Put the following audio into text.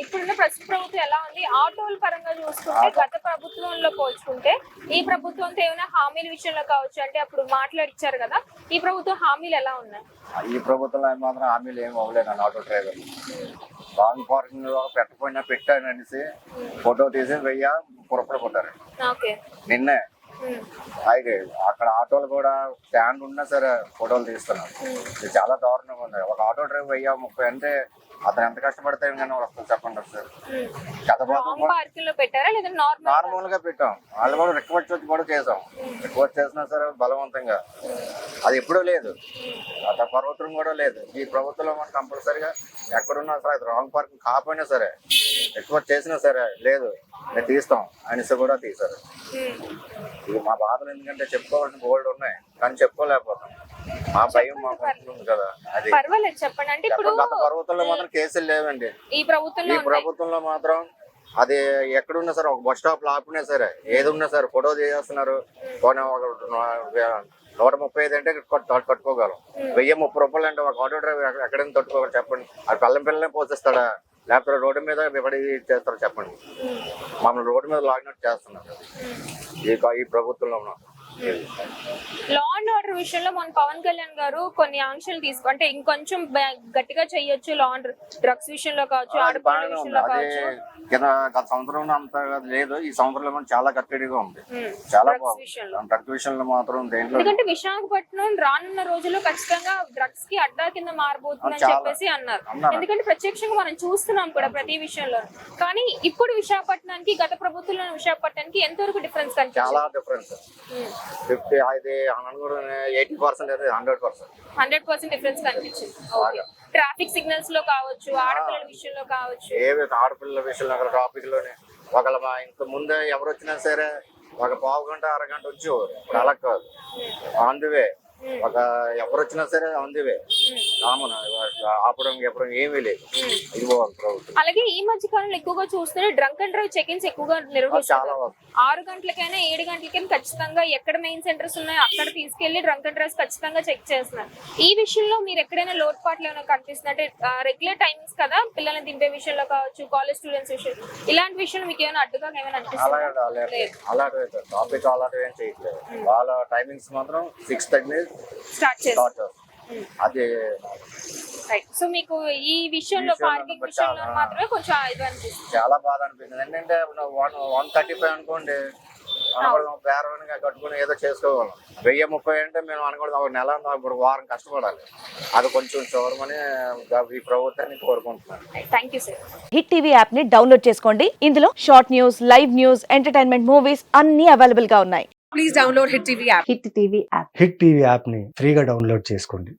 ఇప్పుడున్న ప్రస్తుత ప్రభుత్వం ఎలా ఉంది? ఆటోల పరంగా చూసుకుంటే గత ప్రభుత్వంలో పోల్చుకుంటే ఈ ప్రభుత్వంతో ఏమైనా హామీల విషయంలో కావచ్చు, అంటే అప్పుడు మాట్లాడిచ్చారు కదా, ఈ ప్రభుత్వం హామీలు ఎలా ఉన్నాయి? ఈ ప్రభుత్వంలో మాత్రం హామీలు ఏమి అవ్వలేదు అన్న. ఆటో డ్రైవర్ రాంగ్ పార్కింగ్ పెట్టకపోయినా పెట్టాను అనేసి ఫోటో తీసి పొరపడి కొట్టారు నిన్నే. అయితే అక్కడ ఆటోలు కూడా స్టాండ్ ఉన్నా సరే ఫోటోలు తీస్తున్నారు. ఇది చాలా దారుణంగా ఉంది. ఒక ఆటో డ్రైవర్ 1030 అంటే అతను ఎంత కష్టపడితే కానీ వస్తుంది చెప్పండి సార్. నార్మల్ గా పెట్టాం, వాళ్ళు కూడా రిక్వెస్ట్ వచ్చి కూడా చేసాం. రిక్వెస్ట్ చేసినా సరే బలవంతంగా అది ఎప్పుడూ లేదు, అంత పర్వతం కూడా లేదు. ఈ ప్రభుత్వంలో మనం కంపల్సరిగా ఎక్కడున్నా సరే అది రాంగ్ పార్కింగ్ కాకపోయినా సరే రిక్వెస్ట్ చేసినా సరే లేదు మేము తీస్తాం అనేసి కూడా తీశారు. ఇది మా బాధలు ఎందుకంటే చెప్పుకోవాల్సిన గోల్డ్ ఉన్నాయి కానీ చెప్పుకోలేకపోతాం. మా భయం మాకు ఉంటుంది కదా. అది చెప్పండి. అంటే ఇప్పుడు గత ప్రభుత్వంలో మాత్రం కేసులు లేవండి. ఈ ప్రభుత్వంలో మాత్రం అది ఎక్కడున్నా సరే ఒక బస్ స్టాప్ లో ఆపినా సరే ఏది ఉన్నా సరే ఫోటో చేస్తున్నారు. 135 అంటే కట్టుకోగలం. 1030 రూపాయలు అంటే ఒక ఆటో డ్రైవర్ ఎక్కడైనా తట్టుకోగలరు చెప్పండి. అది పిల్లనే పోషిస్తాడా లేకపోతే రోడ్డు మీద ఎవడి చేస్తారో చెప్పండి. మమ్మల్ని రోడ్డు మీద లాగినట్టు చేస్తున్నారు ఈ ప్రభుత్వంలో ఉన్నాం. లా అండ్ ఆర్డర్ విషయంలో మన పవన్ కళ్యాణ్ గారు కొన్ని ఆంక్షలు అంటే ఇంకొంచెం గట్టిగా చెయ్యొచ్చు. లా అండ్ డ్రగ్స్ విషయంలో కావచ్చు, ఆడపిల్లల విషయంలో కావచ్చు. గత సంవత్సరం అంత లేదు, ఈ సంవత్సరంలో చాలా కట్టడిగా ఉంది. చాలా బాగుంది డ్రగ్స్ విషయంలో మాత్రం. దేంట్లో ఎందుకంటే విశాఖపట్నం రానున్న రోజుల్లో ఖచ్చితంగా డ్రగ్స్ కి అడ్డా కింద మారబోతుందని చెప్పేసి అన్నారు. ఎందుకంటే ప్రత్యక్షంగా మనం చూస్తున్నాం కూడా ప్రతి విషయంలో. కానీ ఇప్పుడు విశాఖపట్నానికి గత ప్రభుత్వంలో విశాఖపట్నానికి ఎంతవరకు డిఫరెన్స్ కనిపిస్తుంది? చాలా డిఫరెన్స్. 80% 100% డిఫరెన్స్ కనిపించింది. ట్రాఫిక్ సిగ్నల్స్ లో కావచ్చు, ఆడపిల్లల విషయంలో కావచ్చు. ఆడపిల్లల విషయంలో ట్రాఫిక్ లోనే ఒకళ్ళ ఇంత ముందే ఎవరు వచ్చినా సరే ఒక పావు గంట అరగంట వచ్చేవారు. ఇప్పుడు అలా కాదు, ఆన్ ది వే. ఒక ఎవరు వచ్చినా సరే అందివే కామన్ ఆపడం చెప్పడం ఏమీ లేదు. ఇది ప్రభుత్వం. అలాగే ఈ మధ్య కాలంలో ఎక్కువగా చూస్తే డ్రంక్ అండ్ డ్రైవ్ చెకింగ్స్ ఎక్కువగా నిర్వహిస్తారు. 6 గంటలకైనా 7 గంటలకైనా ఖచ్చితంగా ఎక్కడ మెయిన్ సెంటర్స్ ఉన్నాయో అక్కడ తీసుకెళ్లి డ్రంక్ అండ్ డ్రైవ్స్ ఖచ్చితంగా చెక్ చేస్తున్నారు. ఈ విషయంలో మీరు ఎక్కడైనా లోటుపాట్లు ఏమైనా కనిపిస్తుంది? అంటే రెగ్యులర్ టైమింగ్స్ కదా, పిల్లల్ని దింపే విషయంలో కావచ్చు, కాలేజ్ స్టూడెంట్స్ విషయం, ఇలాంటి విషయంలో మీకు ఏమైనా అడ్డుగా ఏమైనా అనిపిస్తుంది? వాళ్ళ టైమింగ్స్ మాత్రం 6:30 స్టార్ట్ చేస్తారు. అదే సో మీకు ఈ విషయంలో పార్కింగ్ విషయంలో మాత్రమే కొంచెం ఇది అనిపిస్తుంది. చాలా బాధ అనిపిస్తుంది. ఏంటంటే 135 అనుకోండి బేరవనిగా కట్టుకుని ఏదో చేసుకోగలం. 1030 అంటే మేము అనకూడదు ఒక నెల వారం కష్టపడాలి. అది కొంచెం చూడమని ఈ ప్రభుత్వాన్ని కోరుకుంటున్నాను. Thank you sir. Hit TV app ని డౌన్లోడ్ చేసుకోండి. ఇందులో short news, live news, entertainment movies అన్ని అవైలబుల్ గా ఉన్నాయి. Please download Hit TV app. Hit TV app. Hit TV app ని ఫ్రీగా డౌన్లోడ్ చేసుకోండి.